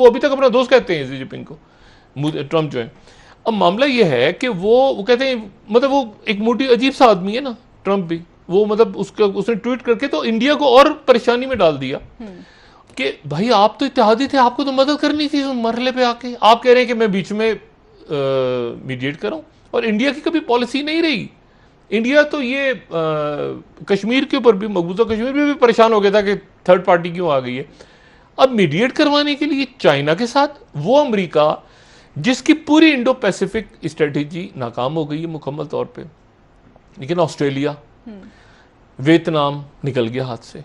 वो अभी तक अपना दोस्त कहते हैं शी जिनपिंग को, ट्रम्प जो है। अब मामला ये है कि वो कहते हैं, मतलब वो एक मोटी अजीब सा आदमी है ना ट्रम्प भी, वो मतलब उसने ट्वीट करके तो इंडिया को और परेशानी में डाल दिया कि भाई आप तो इत्तेहादी थे, आपको तो मदद करनी थी उस मरहले पे आके, आप कह रहे हैं कि मैं बीच में मीडिएट करूं। और इंडिया की कभी पॉलिसी नहीं रही। इंडिया तो ये कश्मीर के ऊपर भी, मकबूजा कश्मीर में भी परेशान हो गया था कि थर्ड पार्टी क्यों आ गई है। अब मीडिएट करवाने के लिए चाइना के साथ वो अमेरिका जिसकी पूरी इंडो पैसिफिक स्ट्रेटेजी नाकाम हो गई है मुकम्मल तौर पे, लेकिन ऑस्ट्रेलिया, वियतनाम निकल गया हाथ से।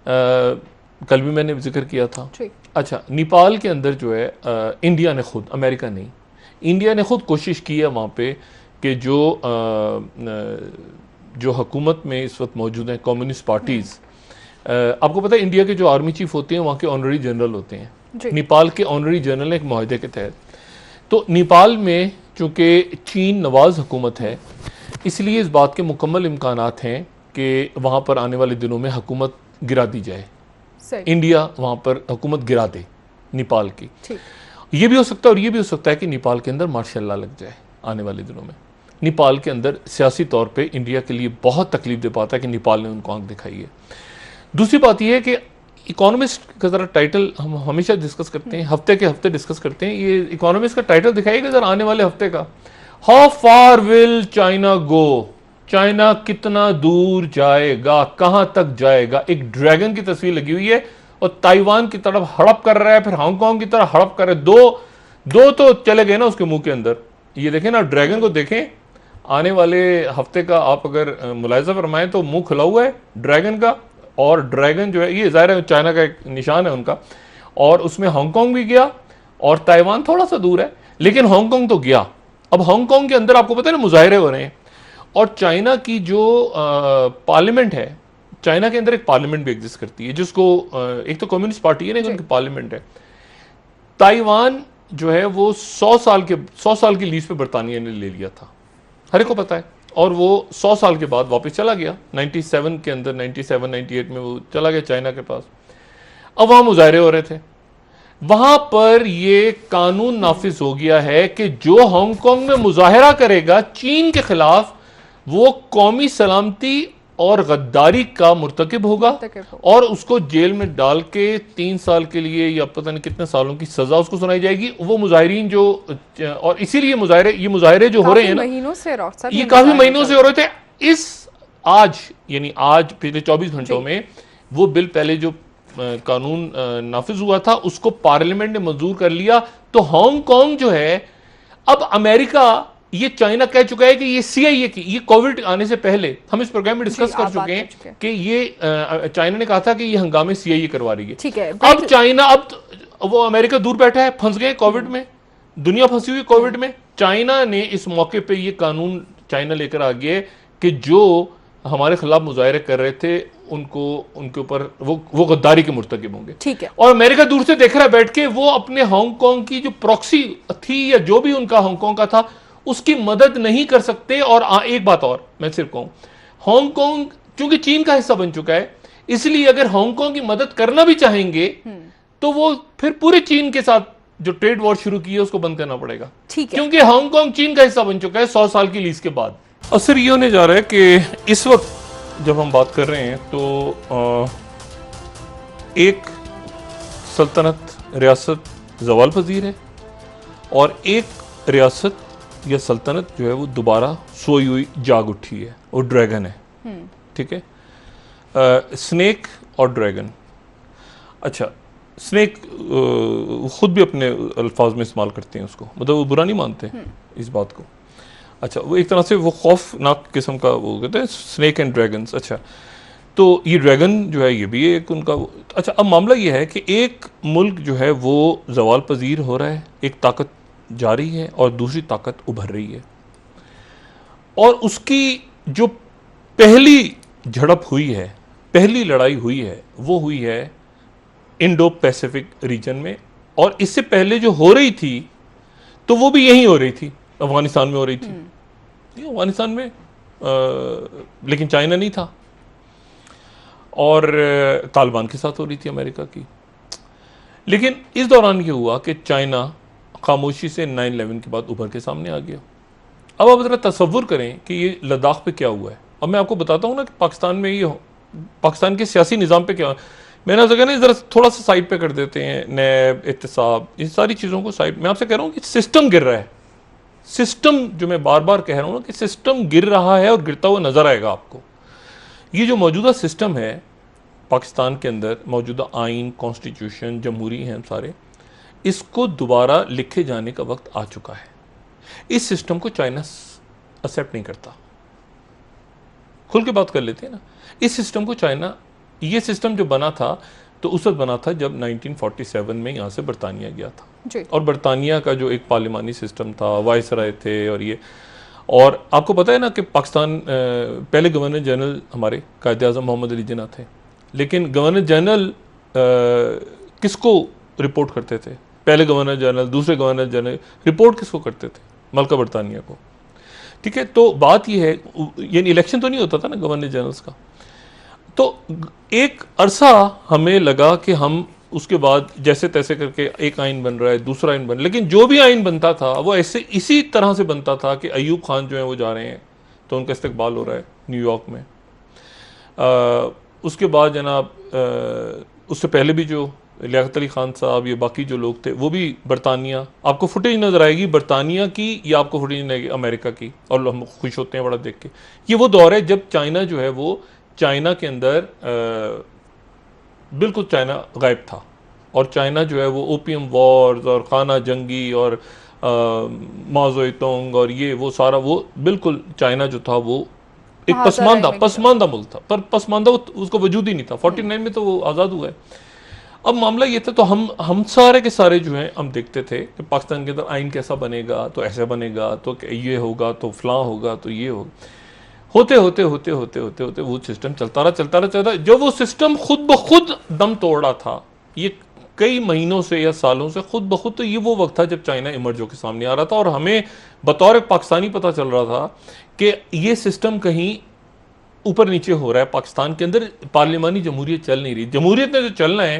कल भी मैंने जिक्र किया था। अच्छा, नेपाल के अंदर जो है इंडिया ने खुद, अमेरिका नहीं, इंडिया ने खुद कोशिश की है वहाँ पे कि जो हुकूमत में इस वक्त मौजूद हैं कम्युनिस्ट पार्टीज़, आपको पता है इंडिया के जो आर्मी चीफ होते हैं वहाँ के ऑनररी जनरल होते हैं, नेपाल के ऑनररी जनरल एक मुआहदे के तहत। तो नेपाल में चूँकि चीन नवाज हुकूमत है, इसलिए इस बात के मुकम्मल इम्कानात हैं कि वहाँ पर आने वाले दिनों में हुकूमत गिरा दी जाए, इंडिया वहाँ पर हुकूमत गिरा दे नेपाल की। ये भी हो सकता है और ये भी हो सकता है कि नेपाल के अंदर मार्शल लॉ लग जाए आने वाले दिनों में। नेपाल के अंदर सियासी तौर पे इंडिया के लिए बहुत तकलीफ दे पाता है कि नेपाल ने उनको आंख दिखाई है। दूसरी बात यह है कि इकोनॉमिस्ट का ज़रा टाइटल हम हमेशा डिस्कस करते हैं, हफ्ते के हफ्ते डिस्कस करते हैं, ये इकोनॉमिस्ट का टाइटल दिखाइएगा ज़रा आने वाले हफ्ते का, how far will China go, China कितना दूर जाएगा, कहाँ तक जाएगा। एक ड्रैगन की तस्वीर लगी हुई है और ताइवान की तरफ हड़प कर रहा है, फिर हांगकांग की तरफ हड़प कर रहा है। दो तो चले गए ना उसके मुंह के अंदर। ये देखें ना, ड्रैगन को देखें, आने वाले हफ्ते का आप अगर मुलाहिजा फरमाएं तो मुंह खुला हुआ है ड्रैगन का, और ड्रैगन जो है ये ज़ाहिर है चाइना का एक निशान है उनका, और उसमें हांगकांग भी गया और ताइवान थोड़ा सा दूर है, लेकिन हांगकांग तो गया। अब हांगकांग के अंदर आपको पता है ना मुजाहरे हो रहे हैं, और चाइना की जो पार्लियामेंट है, चाइना के अंदर एक पार्लियामेंट भी एग्जिस्ट करती है जिसको एक तो कम्युनिस्ट पार्टी है ना, उनकी पार्लियामेंट है। ताइवान जो है वो 100 साल की लीज पे बरतानिया ने ले लिया था, हर एक को पता है, और वो 100 साल के बाद वापस चला गया 97 के अंदर, 97-98 में वो चला गया चाइना के पास। अब वहां मुजाहरे हो रहे थे, वहां पर ये कानून नाफिज हो गया है कि जो हांगकांग में मुजाहरा करेगा चीन के खिलाफ, वो कौमी सलामती और गद्दारी का मुर्तकिब होगा और उसको जेल में डाल के 3 साल के लिए या पता नहीं कितने सालों की सजा उसको सुनाई जाएगी। वो मुजाहिरीन जो, और इसीलिए ये मुजाहरे जो हो रहे हैं ना, ये काफी महीनों से हो रहे थे। आज पिछले 24 घंटों में वो बिल, पहले जो कानून नाफिज हुआ था उसको पार्लियामेंट ने मंजूर कर लिया। तो हांगकांग जो है, अब अमेरिका, ये चाइना कह चुका है कि ये सीआईए की, ये कोविड आने से पहले हम इस प्रोग्राम में डिस्कस कर चुके हैं कि ये चाइना ने कहा था कि ये हंगामे सीआईए करवा रही है। ठीक है, अब चाइना, अब वो अमेरिका दूर बैठा है, फंस गए कोविड में, दुनिया फंसी हुई कोविड में। चाइना ने इस मौके पे ये कानून चाइना लेकर आ गया कि जो हमारे खिलाफ मुजाहरे कर रहे थे उनके ऊपर वो गद्दारी के मुर्तकिब होंगे। ठीक है, और अमेरिका दूर से देख रहा है बैठ के, वो अपने हांगकांग की जो प्रॉक्सी थी या जो भी उनका हांगकांग का था उसकी मदद नहीं कर सकते। और एक बात और मैं सिर्फ कहूं, हांगकांग चूंकि चीन का हिस्सा बन चुका है, इसलिए अगर हांगकांग की मदद करना भी चाहेंगे तो वो फिर पूरे चीन के साथ जो ट्रेड वॉर शुरू की है उसको बंद करना पड़ेगा, क्योंकि हांगकांग चीन का हिस्सा बन चुका है 100 साल की लीज के बाद। असर ये होने जा रहा है कि इस वक्त जब हम बात कर रहे हैं तो एक सल्तनत रियासत जवाल पजीर है और एक रियासत या सल्तनत जो है वो दोबारा सोई हुई जाग उठी है, वो ड्रैगन है। ठीक है, स्नेक और ड्रैगन। अच्छा, स्नेक खुद भी अपने अल्फाज में इस्तेमाल करते हैं उसको, मतलब वो बुरा नहीं मानते इस बात को। अच्छा, वो एक तरह से वो खौफनाक किस्म का वो कहते हैं स्नेक एंड ड्रैगन्स। अच्छा, तो ये ड्रैगन जो है ये भी एक उनका। अच्छा, अब मामला ये है कि एक मुल्क जो है वो जवाल पजीर हो रहा है, एक ताकत जा रही है और दूसरी ताकत उभर रही है, और उसकी जो पहली झड़प हुई है, पहली लड़ाई हुई है, वो हुई है इंडो पैसिफिक रीजन में। और इससे पहले जो हो रही थी तो वो भी यहीं हो रही थी, अफगानिस्तान में हो रही थी, अफगानिस्तान में, लेकिन चाइना नहीं था, और तालिबान के साथ हो रही थी अमेरिका की। लेकिन इस दौरान ये हुआ कि चाइना खामोशी से 9/11 के बाद उभर के सामने आ गया। अब आप ज़रा तसव्वुर करें कि ये लद्दाख पे क्या हुआ है। अब मैं आपको बताता हूँ ना कि पाकिस्तान में ये पाकिस्तान के सियासी निज़ाम पे क्या, मैंने आपसे कहा ना ज़रा थोड़ा सा साइड पे कर देते हैं, नैब, एहतसाब, इन सारी चीज़ों को साइड। मैं आपसे कह रहा हूँ कि सिस्टम गिर रहा है। सिस्टम, जो मैं बार बार कह रहा हूँ ना कि सिस्टम गिर रहा है और गिरता हुआ नज़र आएगा आपको। ये जो मौजूदा सिस्टम है पाकिस्तान के अंदर, मौजूदा आइन, कॉन्स्टिट्यूशन, जमहूरी हैं सारे, इसको दोबारा लिखे जाने का वक्त आ चुका है। इस सिस्टम को चाइना एक्सेप्ट नहीं करता। खुल के बात कर लेते हैं ना, इस सिस्टम को चाइना, ये सिस्टम जो बना था तो उस वक्त बना था जब 1947 में यहाँ से बरतानिया गया था जी। और बरतानिया का जो एक पार्लिमानी सिस्टम था, वायसराय थे और ये, और आपको पता है ना कि पाकिस्तान पहले गवर्नर जनरल हमारे कायद आज़म मोहम्मद अली जिन्ना थे, लेकिन गवर्नर जनरल किसको रिपोर्ट करते थे? पहले गवर्नर जनरल, दूसरे गवर्नर जनरल रिपोर्ट किसको करते थे? मलका बरतानिया को। ठीक है, तो बात यह है, यानी इलेक्शन तो नहीं होता था ना गवर्नर जनरल्स का। तो एक अरसा हमें लगा कि हम उसके बाद जैसे तैसे करके एक आइन बन रहा है, दूसरा आइन बन, लेकिन जो भी आइन बनता था वो ऐसे इसी तरह से बनता था कि अयूब खान जो है वो जा रहे हैं तो उनका इस्तकबाल हो रहा है न्यूयॉर्क में। उसके बाद जनाब उससे पहले भी जो लियाकत अली खान साहब, ये बाकी जो लोग थे, वो भी बरतानिया, आपको फुटेज नज़र आएगी बरतानिया की या आपको फुटेज नज़र आएगी अमेरिका की, और हम खुश होते हैं बड़ा देख के। ये वो दौर है जब चाइना जो है वो, चाइना के अंदर बिल्कुल चाइना गायब था, और चाइना जो है वो ओपियम वॉर्स और खाना जंगी और माओज़ेडुंग और ये वो सारा, वो बिल्कुल चाइना जो था वो एक पसमानदा मुल्क था, पर पसमानदा उसको वजूद ही नहीं था। 49 में तो वो आज़ाद हुआ है। अब मामला ये था, तो हम सारे के सारे जो हैं हम देखते थे कि पाकिस्तान के अंदर आइन कैसा बनेगा, तो ऐसा बनेगा, तो ये होगा, तो फलां होगा, तो ये होगा। होते होते होते होते होते होते वो सिस्टम चलता रहा। जो वो सिस्टम खुद ब खुद दम तोड़ रहा था, ये कई महीनों से या सालों से खुद ब खुद, तो ये वो वक्त था जब चाइना इमर्ज होकर सामने आ रहा था, और हमें बतौर पाकिस्तानी पता चल रहा था कि ये सिस्टम कहीं ऊपर नीचे हो रहा है। पाकिस्तान के अंदर पार्लिमानी जमहूरियत चल नहीं रही। जमहूरियत में जो चलना है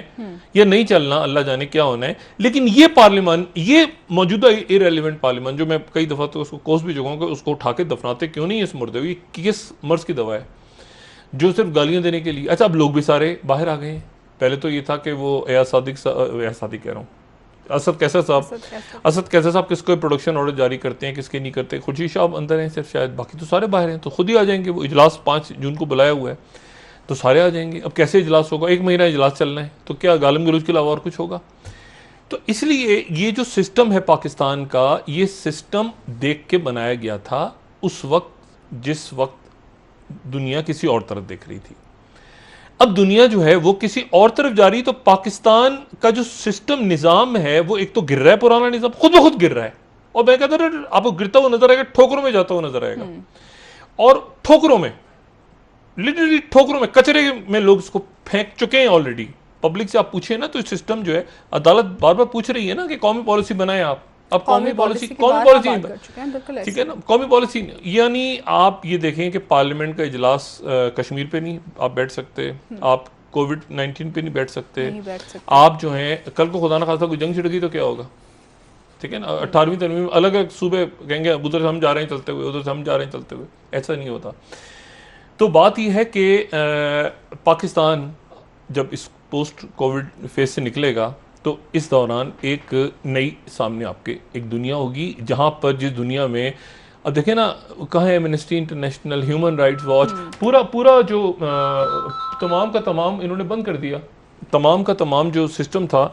या नहीं चलना, अल्लाह जाने क्या होना है, लेकिन ये पार्लिमान, ये मौजूदा इररिलेवेंट पार्लियामान, जो मैं कई दफ़ा तो उसको कोस भी चुका हूँ कि उसको उठा के दफनाते क्यों नहीं इस मुर्दे, ये किस मर्ज की दवा है जो सिर्फ गालियाँ देने के लिए। अच्छा, अब लोग भी सारे बाहर आ गए हैं। पहले तो ये था कि वो एयाज सादिक कह रहा हूँ, असद कैसर साहब किसको प्रोडक्शन ऑर्डर जारी करते हैं, किसके नहीं करते। खुर्शीद साहब अंदर हैं सिर्फ, शायद बाकी तो सारे बाहर हैं, तो खुद ही आ जाएंगे। वो इजलास 5 जून को बुलाया हुआ है, तो सारे आ जाएंगे। अब कैसे इजलास होगा? 1 महीना इजलास चलना है, तो क्या गालिम गलौज के अलावा और कुछ होगा? तो इसलिए ये जो सिस्टम है पाकिस्तान का, ये सिस्टम देख के बनाया गया था उस वक्त जिस वक्त दुनिया किसी और तरफ देख रही थी। अब दुनिया जो है वो किसी और तरफ जा रही है, तो पाकिस्तान का जो सिस्टम निज़ाम है वो एक तो गिर रहा है, पुराना निज़ाम खुद ब खुद गिर रहा है। और मैं कहता हूँ आपको गिरता हुआ नजर आएगा, ठोकरों में जाता हुआ नजर आएगा, और ठोकरों में, लिटरली ठोकरों में, कचरे में लोग इसको फेंक चुके हैं ऑलरेडी। पब्लिक से आप पूछिए ना, तो सिस्टम जो है, अदालत बार बार पूछ रही है ना कि कौमी पॉलिसी बनाए आप। अब कौमी पॉलिसी ठीक है ना, कौमी पॉलिसी, यानी आप ये देखें कि पार्लियामेंट का इजलास कश्मीर पे नहीं आप बैठ सकते, आप कोविड-19 पे नहीं बैठ सकते, आप जो हैं कल को खुदा ना खास्ता कोई जंग छिड़ गई तो क्या होगा? ठीक है ना, 18वीं तरमीम में अलग अलग सूबे कहेंगे उधर से हम जा रहे हैं चलते हुए, उधर से हम जा रहे हैं चलते हुए, ऐसा नहीं होता। तो बात यह है कि पाकिस्तान जब इस पोस्ट कोविड फेज से निकलेगा, तो इस दौरान एक नई सामने आपके एक दुनिया होगी, जहाँ पर जिस दुनिया में, अब देखें ना, कहाँ है amnesty international, human rights watch, पूरा जो तमाम का तमाम इन्होंने बंद कर दिया। तमाम का तमाम जो सिस्टम था,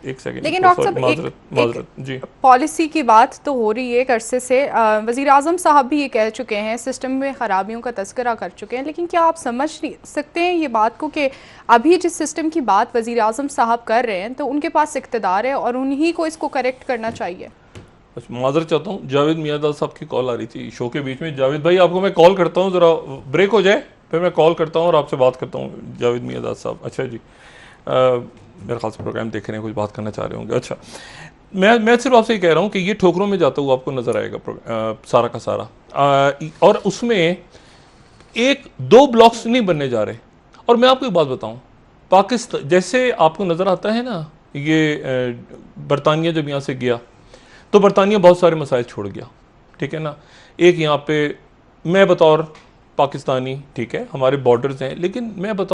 एक सेकंड, लेकिन डॉक्टर साहब जी, पॉलिसी की बात तो हो रही है एक अरसे से। वज़ीर आज़म साहब भी ये कह चुके हैं, सिस्टम में ख़राबियों का तज़किरा कर चुके हैं, लेकिन क्या आप समझ सकते हैं ये बात को कि अभी जिस सिस्टम की बात वज़ीर आज़म साहब कर रहे हैं, तो उनके पास इक़्तिदार है और उन्हीं को इसको करेक्ट करना चाहिए? माज़रत चाहता हूँ, जावेद मियाँदाद साहब की कॉल आ रही थी शो के बीच में। जावेद भाई, आपको मैं कॉल करता हूँ, ज़रा ब्रेक हो जाए, फिर मैं कॉल करता हूँ और आपसे बात करता हूँ। जावेद मियाँदाद साहब, अच्छा जी, मेरे ख्याल से प्रोग्राम देख रहे हैं, कुछ बात करना चाह रहे होंगे। अच्छा, मैं सिर्फ आपसे ये कह रहा हूँ कि ये ठोकरों में जाता हुआ आपको नज़र आएगा सारा का सारा, और उसमें 1-2 ब्लॉक्स नहीं बनने जा रहे। और मैं आपको एक बात बताऊँ, पाकिस्तान जैसे आपको नज़र आता है ना, ये बरतानिया जब यहाँ से गया तो बरतानिया बहुत सारे मसाइल छोड़ गया, ठीक है ना। एक यहाँ पे मैं बतौर पाकिस्तानी, ठीक है, हमारे बॉर्डर्स हैं, लेकिन मैं बतौर